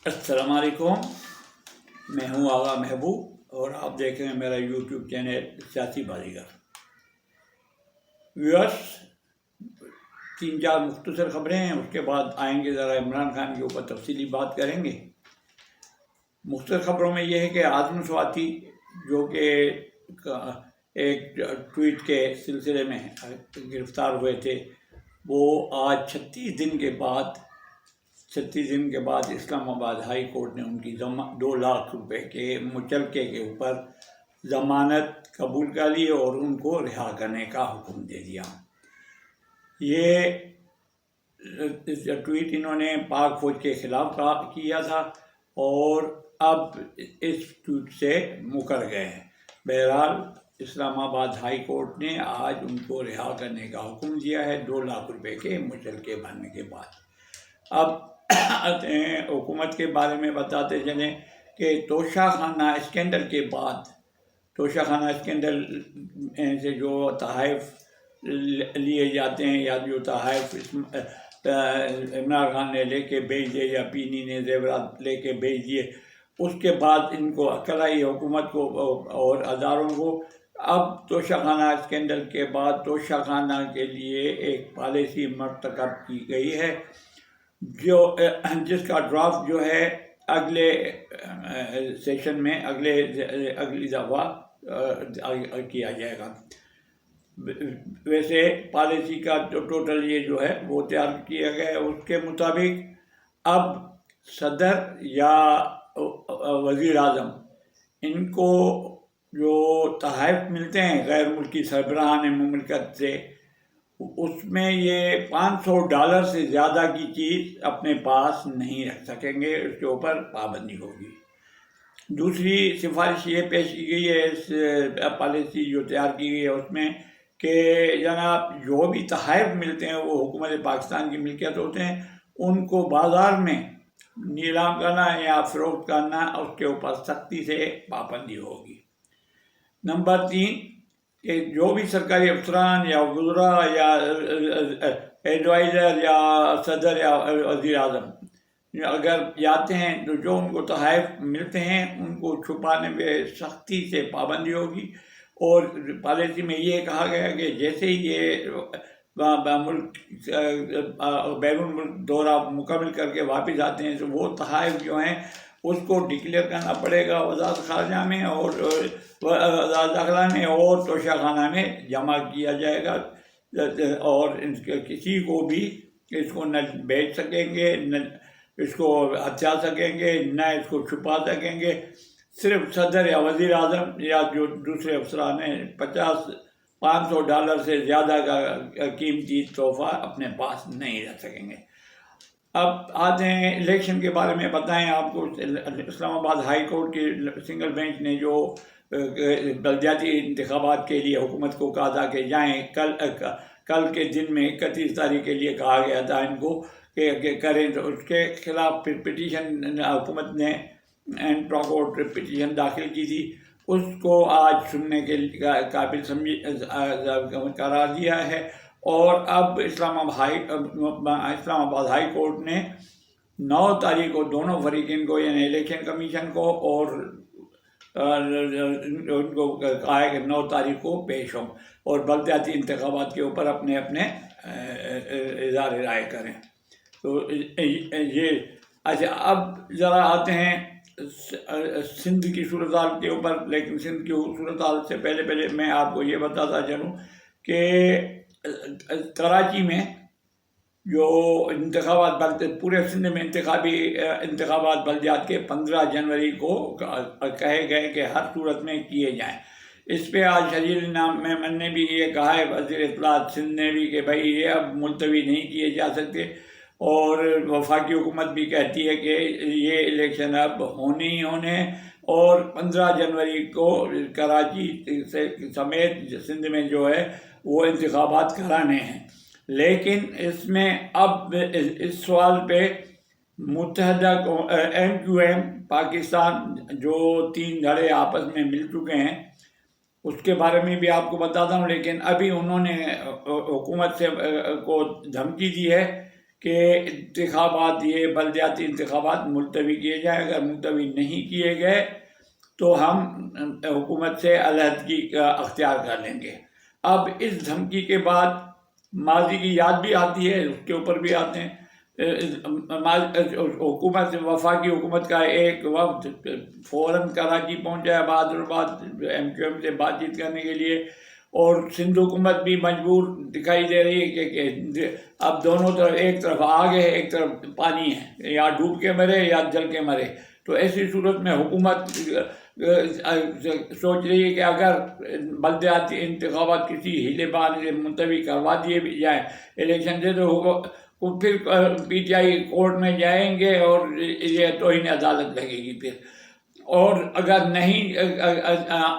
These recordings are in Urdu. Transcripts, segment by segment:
السلام علیکم، میں ہوں آغا محبوب اور آپ دیکھ رہے ہیں میرا یوٹیوب چینل سیاسی بازیگر۔ ویورس، 3-4 مختصر خبریں ہیں، اس کے بعد آئیں گے ذرا عمران خان کے اوپر تفصیلی بات کریں گے۔ مختصر خبروں میں یہ ہے کہ اعظم سواتی جو کہ ایک ٹویٹ کے سلسلے میں گرفتار ہوئے تھے، وہ آج 36 دن کے بعد اسلام آباد ہائی کورٹ نے ان کی 2 لاکھ روپے کے مچلکے کے اوپر ضمانت قبول کر لی اور ان کو رہا کرنے کا حکم دے دیا۔ یہ ٹویٹ انہوں نے پاک فوج کے خلاف کیا تھا اور اب اس ٹویٹ سے مکر گئے ہیں۔ بہرحال اسلام آباد ہائی کورٹ نے آج ان کو رہا کرنے کا حکم دیا ہے 2 لاکھ روپے کے مچلکے بھرنے کے بعد۔ اب حکومت کے بارے میں بتاتے چلیں کہ توشہ خانہ اسکینڈل کے بعد، توشہ خانہ اسکینڈل سے جو تحائف لیے جاتے ہیں یا جو تحائف عمران خان نے لے کے بھیج دیے یا پینی نے زیورات لے کے بھیج دیے، اس کے بعد ان کو عقل آئی حکومت کو اور اداروں کو۔ اب توشہ خانہ اسکینڈل کے بعد توشہ خانہ کے لیے ایک پالیسی مرتکب کی گئی ہے جس کا ڈرافٹ جو ہے اگلے سیشن میں اگلی دفعہ کیا جائے گا۔ ویسے پالیسی کا ٹوٹل یہ جو ہے وہ تیار کیا گیا ہے۔ اس کے مطابق اب صدر یا وزیر اعظم ان کو جو تحائف ملتے ہیں غیر ملکی سربراہان مملکت سے، اس میں یہ $500 سے زیادہ کی چیز اپنے پاس نہیں رکھ سکیں گے، اس کے اوپر پابندی ہوگی۔ دوسری سفارش یہ پیش کی گئی ہے اس پالیسی جو تیار کی گئی ہے اس میں کہ جناب جو بھی تحائف ملتے ہیں وہ حکومت پاکستان کی ملکیت ہوتے ہیں، ان کو بازار میں نیلام کرنا یا فروخت کرنا، اس کے اوپر سختی سے پابندی ہوگی۔ نمبر 3 کہ جو بھی سرکاری افسران یا وزراء یا ایڈوائزر یا صدر یا وزیر اعظم اگر جاتے ہیں تو جو ان کو تحائف ملتے ہیں ان کو چھپانے میں سختی سے پابندی ہوگی۔ اور پالیسی میں یہ کہا گیا کہ جیسے ہی یہ بیرون ملک دورہ مکمل کر کے واپس آتے ہیں تو وہ تحائف جو ہیں اس کو ڈکلیئر کرنا پڑے گا وزارت خارجہ میں اور وزارت داخلہ میں اور توشہ خانہ میں جمع کیا جائے گا، اور کسی کو بھی اس کو نہ بیچ سکیں گے، نہ اس کو ہتھیا سکیں گے، نہ اس کو چھپا سکیں گے۔ صرف صدر یا وزیر اعظم یا جو دوسرے افسران ہیں $500 سے زیادہ کا قیمتی تحفہ اپنے پاس نہیں رکھ سکیں گے۔ اب آتے ہیں الیکشن کے بارے میں بتائیں آپ کو۔ اسلام آباد ہائی کورٹ کی سنگل بینچ نے جو بلدیاتی انتخابات کے لیے حکومت کو کہا تھا کہ جائیں، کل کے دن میں 31 تاریخ کے لیے کہا گیا تھا ان کو کہ کریں، تو اس کے خلاف پھر پٹیشن حکومت نے انٹرا کورٹ پٹیشن داخل کی تھی، اس کو آج سننے کے قابل قرار دیا ہے۔ اور اب اسلام آباد ہائی کورٹ نے 9 تاریخ کو دونوں فریقین کو یعنی الیکشن کمیشن کو اور ان کو کہا ہے کہ 9 تاریخ کو پیش ہوں اور بلدیاتی انتخابات کے اوپر اپنے اظہار رائے کریں۔ تو یہ اچھا، اب ذرا آتے ہیں سندھ کی صورتحال کے اوپر، لیکن سندھ کی صورتحال سے پہلے میں آپ کو یہ بتاتا چلوں کہ کراچی میں جو انتخابات پورے سندھ میں انتخابات بلدیات کے 15 جنوری کو کہے گئے کہ ہر صورت میں کیے جائیں۔ اس پہ آج شہزاد انعام میمن نے بھی یہ کہا ہے، وزیر اطلاعات سندھ نے بھی، کہ بھائی یہ اب ملتوی نہیں کیے جا سکتے، اور وفاقی حکومت بھی کہتی ہے کہ یہ الیکشن اب ہونے ہی ہونے ہیں اور 15 جنوری کو کراچی سمیت سندھ میں جو ہے وہ انتخابات کرانے ہیں۔ لیکن اس میں اب اس سوال پہ متحدہ MQM پاکستان جو 3 دھڑے آپس میں مل چکے ہیں اس کے بارے میں بھی آپ کو بتاتا ہوں، لیکن ابھی انہوں نے حکومت سے کو دھمکی دی ہے کہ انتخابات، یہ بلدیاتی انتخابات ملتوی کیے جائیں. اگر ملتوی نہیں کیے گئے تو ہم حکومت سے علیحدگی اختیار کر لیں گے. اب اس دھمکی کے بعد ماضی کی یاد بھی آتی ہے، اس کے اوپر بھی آتے ہیں. حکومت، وفاقی حکومت کا ایک وفد فوراً کراچی پہنچا ہے بہادرآباد ایم کیو ایم سے بات چیت کرنے کے لیے، اور سندھ حکومت بھی مجبور دکھائی دے رہی ہے کہ اب دونوں طرف، ایک طرف آگ ہے ایک طرف پانی ہے، یا ڈوب کے مرے یا جل کے مرے. تو ایسی صورت میں حکومت سوچ رہی ہے کہ اگر بلدیاتی انتخابات کسی ہیلے بہانے سے ملتوی کروا دیے بھی جائیں الیکشن سے، تو پھر پی ٹی آئی کورٹ میں جائیں گے اور یہ توہین عدالت لگے گی پھر. اور اگر نہیں،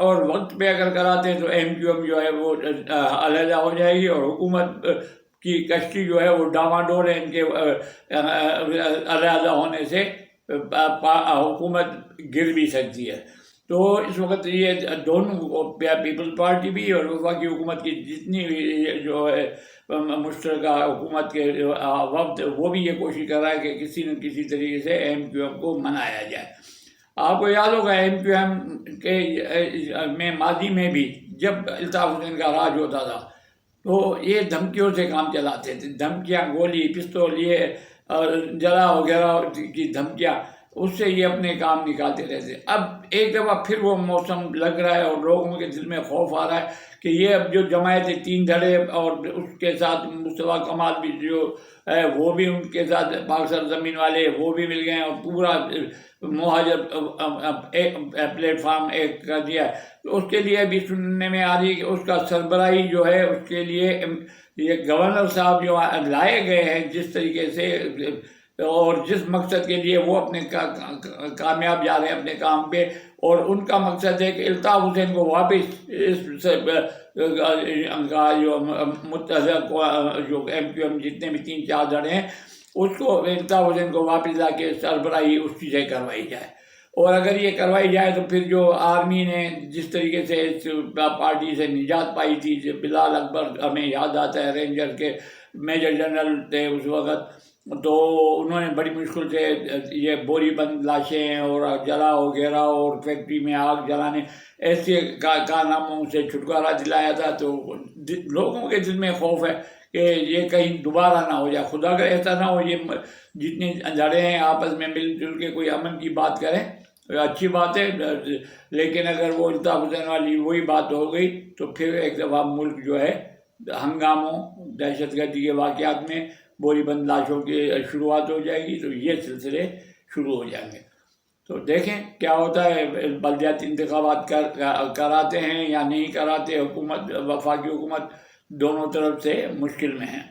اور وقت پہ اگر کراتے ہیں تو ایم کیو ایم جو ہے وہ علیحدہ ہو جائے گی، اور حکومت کی کشتی جو ہے وہ ڈاواڈول ہے ان کے علیحدہ ہونے سے حکومت گر بھی سکتی ہے. تو اس وقت یہ دونوں، پیپلز پارٹی بھی اور وفاقی حکومت کی جتنی بھی جو ہے مشترکہ حکومت کے وفد، وہ بھی یہ کوشش کر رہا ہے کہ کسی نہ کسی طریقے سے ایم کیو ایم کو منایا جائے. آپ کو یاد ہوگا ایم کیو ایم کے میں ماضی میں بھی جب الطاف حسین کا راج ہوتا تھا تو یہ دھمکیوں سے کام چلاتے تھے. دھمکیاں، گولی، پستول، یہ جلا وغیرہ کی دھمکیاں، اس سے یہ اپنے کام نکالتے رہتے. اب ایک دفعہ پھر وہ موسم لگ رہا ہے اور لوگوں کے دل میں خوف آ رہا ہے کہ یہ اب جو جماعت تین دھڑے اور اس کے ساتھ مصطفیٰ کمال بھی جو ہے وہ بھی ان کے ساتھ، پاک سرزمین والے وہ بھی مل گئے ہیں، اور پورا مہاجر پلیٹ فارم ایک کر دیا. تو اس کے لیے بھی سننے میں آ رہی ہے کہ اس کا سربراہی جو ہے، اس کے لیے یہ گورنر صاحب جو لائے گئے ہیں جس طریقے سے اور جس مقصد کے لیے وہ اپنے کامیاب جا رہے ہیں اپنے کام پہ، اور ان کا مقصد ہے کہ الطاف حسین کو واپس اس جو متحدہ جو ایم کیو ایم جتنے بھی تین چار دھڑے ہیں، اس کو الطاف حسین کو واپس لا کے سربراہی اس کی سے کروائی جائے. اور اگر یہ کروائی جائے تو پھر جو آرمی نے جس طریقے سے اس پارٹی سے نجات پائی تھی، بلال اکبر ہمیں یاد آتا ہے، رینجر کے میجر جنرل تھے اس وقت، تو انہوں نے بڑی مشکل سے یہ بوری بند لاشیں اور جلا وغیرہ اور فیکٹری میں آگ جلانے ایسے کارناموں سے چھٹکارا دلایا تھا. تو لوگوں کے دل میں خوف ہے کہ یہ کہیں دوبارہ نہ ہو جائے. خدا کا ایسا نہ ہو یہ جتنی دھڑے ہیں آپس میں مل جل کے کوئی امن کی بات کریں، اچھی بات ہے، لیکن اگر وہ الطاف حسین والی وہی بات ہو گئی تو پھر ایک دفعہ ملک جو ہے ہنگاموں، دہشت گردی کے واقعات میں، بوری بند لاشوں کی شروعات ہو جائے گی. تو یہ سلسلے شروع ہو جائیں گے. تو دیکھیں کیا ہوتا ہے. بلدیاتی انتخابات کراتے ہیں یا نہیں کراتے، حکومت، وفاقی حکومت دونوں طرف سے مشکل میں ہیں.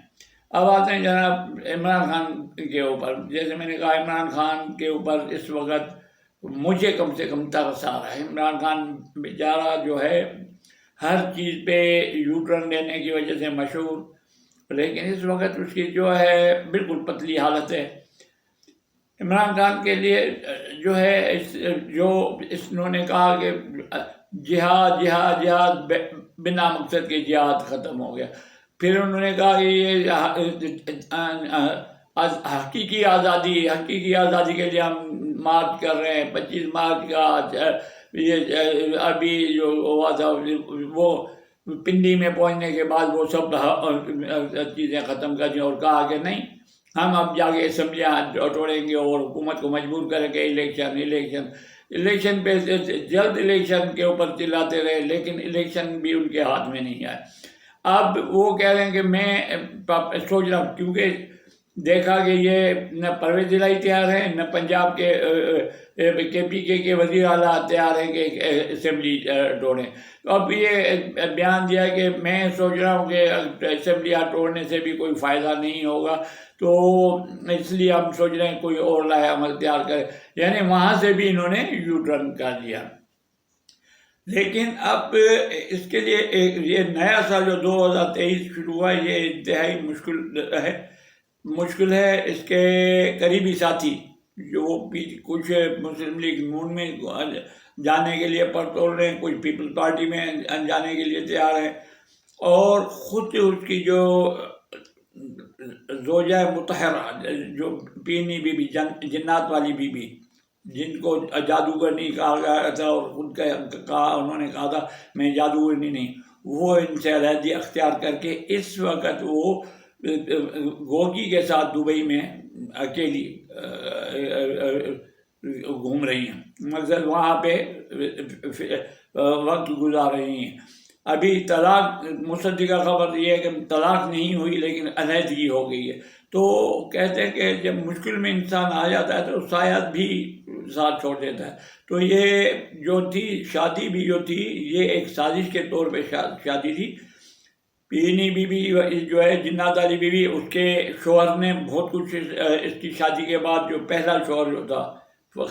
اب آتے ہیں جناب عمران خان کے اوپر. جیسے میں نے کہا عمران خان کے اوپر اس وقت مجھے کم سے کم ترس آ رہا ہے. عمران خان بیچارہ جو ہے ہر چیز پہ یو ٹرن لینے کی وجہ سے مشہور، لیکن اس وقت اس کی جو ہے بالکل پتلی حالت ہے. عمران خان کے لیے جو ہے جو انہوں نے کہا کہ جہاد جہاد جہاد، بنا مقصد کے جہاد ختم ہو گیا. پھر انہوں نے کہا کہ یہ حقیقی آزادی کے لیے ہم مارچ کر رہے ہیں. 25 مارچ کا یہ ابھی جو ہوا تھا وہ پنڈی میں پہنچنے کے بعد وہ سب چیزیں ختم کر دیں اور کہا کہ نہیں، ہم اب جا کے اسمبلیاں توڑیں گے اور حکومت کو مجبور کریں گے الیکشن پہ. جلد الیکشن کے اوپر چلاتے رہے لیکن الیکشن بھی ان کے ہاتھ میں نہیں آئے. اب وہ کہہ رہے ہیں کہ میں سوچ رہا ہوں، کیونکہ دیکھا کہ یہ نہ پرویز الہی تیار ہیں، نہ پنجاب کے پی کے وزیر اعلیٰ تیار ہیں کہ اسمبلی توڑیں. تو اب یہ بیان دیا کہ میں سوچ رہا ہوں کہ اسمبلیاں توڑنے سے بھی کوئی فائدہ نہیں ہوگا، تو اس لیے ہم سوچ رہے ہیں کوئی اور لائحہ عمل تیار کرے. یعنی وہاں سے بھی انہوں نے یو ٹرن کر دیا. لیکن اب اس کے لیے یہ نیا سال جو 2023 شروع ہوا یہ انتہائی مشکل ہے. اس کے قریبی ساتھی جو کچھ مسلم لیگ نون میں جانے کے لیے پر توڑ رہے ہیں، کچھ پیپل پارٹی میں جانے کے لیے تیار ہیں، اور خود اس کی جو زوجہ مطہرہ جو پینی بی بی جنات والی بی بی جن کو جادوگرنی کہا گیا تھا اور خود کہا انہوں نے کہا تھا میں جادوگرنی نہیں، وہ ان سے علیحدگی اختیار کر کے اس وقت وہ گوگی کے ساتھ دبئی میں اکیلی گھوم رہی ہیں، مقصد وہاں پہ وقت گزار رہی ہیں۔ ابھی طلاق مصدقہ خبر یہ ہے کہ طلاق نہیں ہوئی لیکن علیحدگی ہو گئی ہے۔ تو کہتے ہیں کہ جب مشکل میں انسان آ جاتا ہے تو سایہ بھی ساتھ چھوڑ دیتا ہے۔ تو یہ جو تھی شادی بھی جو تھی یہ ایک سازش کے طور پہ شادی تھی۔ پینی بی بی جو ہے جنات والی بی بی، اس کے شوہر نے بہت کچھ اس کی شادی کے بعد، جو پہلا شوہر جو تھا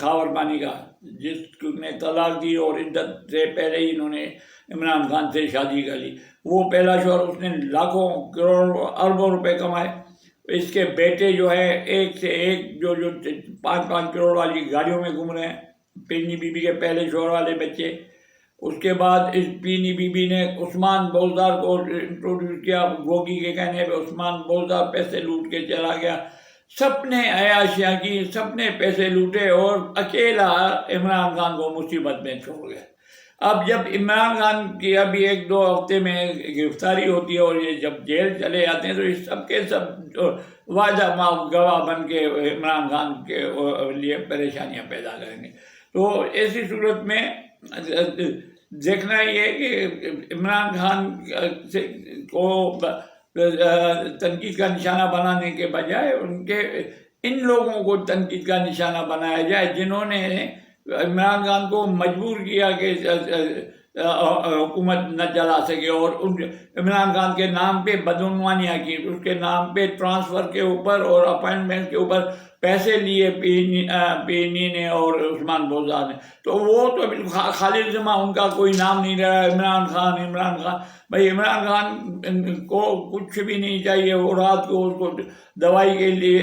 خاور بانی کا، جس نے طلاق دی اور عدت سے پہلے ہی انہوں نے عمران خان سے شادی کر لی، وہ پہلا شوہر، اس نے لاکھوں کروڑوں اربوں روپے کمائے۔ اس کے بیٹے جو ہے ایک سے ایک جو 5 کروڑ والی گاڑیوں میں گھوم رہے ہیں، پینی بی بی کے پہلے شوہر والے بچے۔ اس کے بعد اس پینی بی بی نے عثمان بوزدار کو انٹروڈیوس کیا، گوگی کے کہنے پہ عثمان بوزدار پیسے لوٹ کے چلا گیا، سب نے عیاشیاں کی، سب نے پیسے لوٹے اور اکیلا عمران خان کو مصیبت میں چھوڑ گیا۔ اب جب عمران خان کی ابھی 1-2 ہفتے میں گرفتاری ہوتی ہے اور یہ جب جیل چلے جاتے ہیں تو یہ سب کے سب وعدہ معاف گواہ بن کے عمران خان کے لیے پریشانیاں پیدا کریں گے۔ تو ایسی صورت میں دیکھنا یہ کہ عمران خان کو تنقید کا نشانہ بنانے کے بجائے ان لوگوں کو تنقید کا نشانہ بنایا جائے جنہوں نے عمران خان کو مجبور کیا کہ حکومت نہ چلا سکے، اور عمران خان کے نام پہ بدعنوانیاں کی، اس کے نام پہ ٹرانسفر کے اوپر اور اپائنٹمنٹ کے اوپر پیسے لیے پینی نے اور عثمان بوزدار نے۔ تو وہ تو بالکل خالی ذمہ ان کا کوئی نام نہیں رہا، عمران خان بھائی عمران خان کو کچھ بھی نہیں چاہیے، وہ رات کو اس کو دوائی کے لیے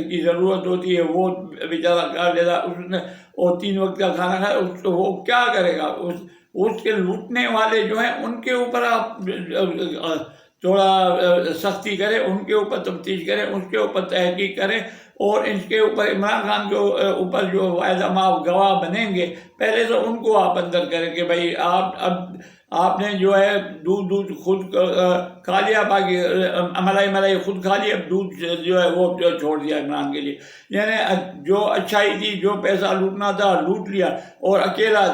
کی ضرورت ہوتی ہے، وہ بیچارہ کر لیتا، اس نے اور 3 وقت کا کھانا کھایا، وہ کیا کرے گا؟ اس کے لوٹنے والے جو ہیں ان کے اوپر آپ تھوڑا سختی کریں، ان کے اوپر تفتیش کریں، اس کے اوپر تحقیق کریں، اور ان کے اوپر عمران خان کے اوپر جو وعدہ معاف گواہ بنیں گے پہلے تو ان کو آپ اندر کریں کہ بھائی آپ نے جو ہے دودھ خود کھا لیا، باقی ملائی خود کھا لی، اب دودھ جو ہے وہ چھوڑ دیا عمران کے لیے، یعنی جو اچھائی تھی، جو پیسہ لوٹنا تھا لوٹ لیا، اور اکیلا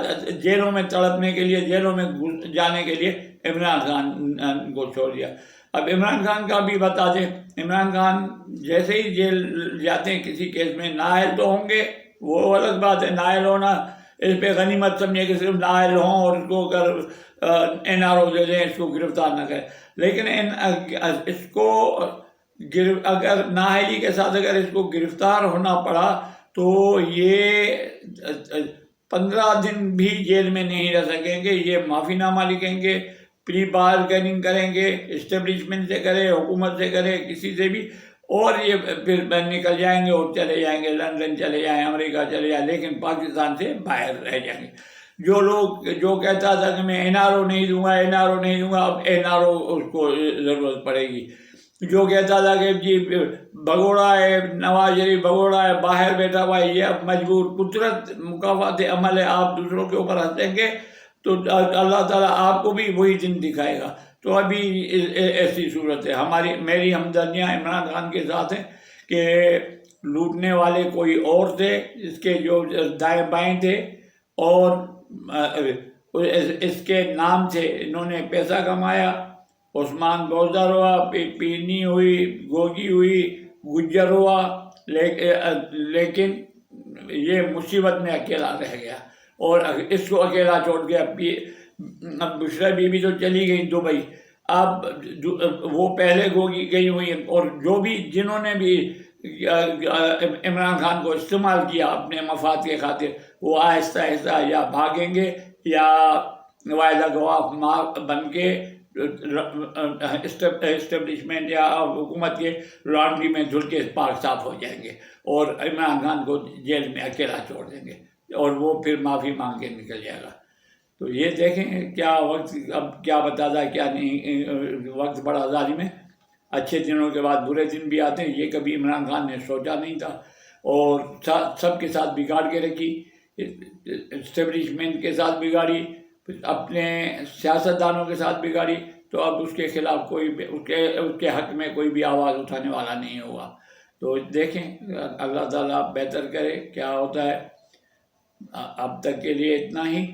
جیلوں میں تڑپنے کے لیے، جیلوں میں جانے کے لیے عمران خان کو چھوڑ دیا۔ اب عمران خان کا بھی بتا دیں، عمران خان جیسے ہی جیل جاتے ہیں کسی کیس میں، نااہل تو ہوں گے، وہ الگ بات ہے، نااہل ہونا اس پہ غنیمت سمجھے کہ صرف نااہل ہوں اور اس کو اگر NRO دے دیں، اس کو گرفتار نہ کریں، لیکن اس کو اگر نااہلی کے ساتھ اگر اس کو گرفتار ہونا پڑا تو یہ 15 دن بھی جیل میں نہیں رہ سکیں گے، یہ معافی نامہ لکھیں گے، پری بارگیننگ کریں گے، اسٹیبلشمنٹ سے کرے، حکومت سے کرے، کسی سے بھی، اور یہ پھر نکل جائیں گے اور چلے جائیں گے، لندن چلے جائیں، امریکہ چلے جائیں، لیکن پاکستان سے باہر رہ جائیں گے۔ جو کہتا تھا کہ میں NRO نہیں دوں گا، اب NRO اس کو ضرورت پڑے گی۔ جو کہتا تھا کہ جی بگوڑا ہے، نواز شریف بگوڑا ہے، باہر بیٹھا ہوا ہے، یہ اب مجبور، قدرت مکافات عمل ہے، آپ دوسروں کے اوپر ہنسیں گے تو اللہ تعالیٰ آپ کو بھی وہی دن دکھائے گا۔ تو ابھی ایسی صورت ہے، میری ہمدردیاں عمران خان کے ساتھ ہیں کہ لوٹنے والے کوئی اور تھے، اس کے جو دائیں بائیں تھے، اور اس کے نام سے انہوں نے پیسہ کمایا، عثمان بوزدار ہوا، پینی ہوئی، گوگی ہوئی، گجر ہوا، لیکن یہ مصیبت میں اکیلا رہ گیا اور اس کو اکیلا چھوڑ گیا۔ اب بشرا بی بی تو چلی گئی دبئی، اب وہ پہلے گوگی گئی ہوئی ہیں، اور جو بھی جنہوں نے بھی عمران خان کو استعمال کیا اپنے مفاد کے خاطر، وہ آہستہ آہستہ یا بھاگیں گے یا وعدہ گواہ بن کے اسٹیبلشمنٹ یا حکومت کے لانڈری میں دھل کے پاک صاف ہو جائیں گے، اور عمران خان کو جیل میں اکیلا چھوڑ دیں گے، اور وہ پھر معافی مانگ کے نکل جائے گا۔ تو یہ دیکھیں کیا وقت اب کیا بتاتا ہے کیا نہیں، وقت بڑا ظالم ہے۔ اچھے دنوں کے بعد برے دن بھی آتے ہیں، یہ کبھی عمران خان نے سوچا نہیں تھا، اور سب کے ساتھ بگاڑ کے رکھی، اسٹیبلشمنٹ کے ساتھ بگاڑی، اپنے سیاستدانوں کے ساتھ بگاڑی، تو اب اس کے خلاف کوئی اس کے حق میں کوئی بھی آواز اٹھانے والا نہیں ہوگا۔ تو دیکھیں اللہ تعالیٰ بہتر کرے کیا ہوتا ہے۔ اب تک کے لیے اتنا ہی،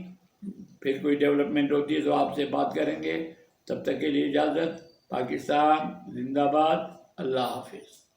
پھر کوئی ڈیولپمنٹ ہوتی ہے تو آپ سے بات کریں گے، تب تک کے لیے اجازت۔ پاکستان زندہ باد، اللہ حافظ۔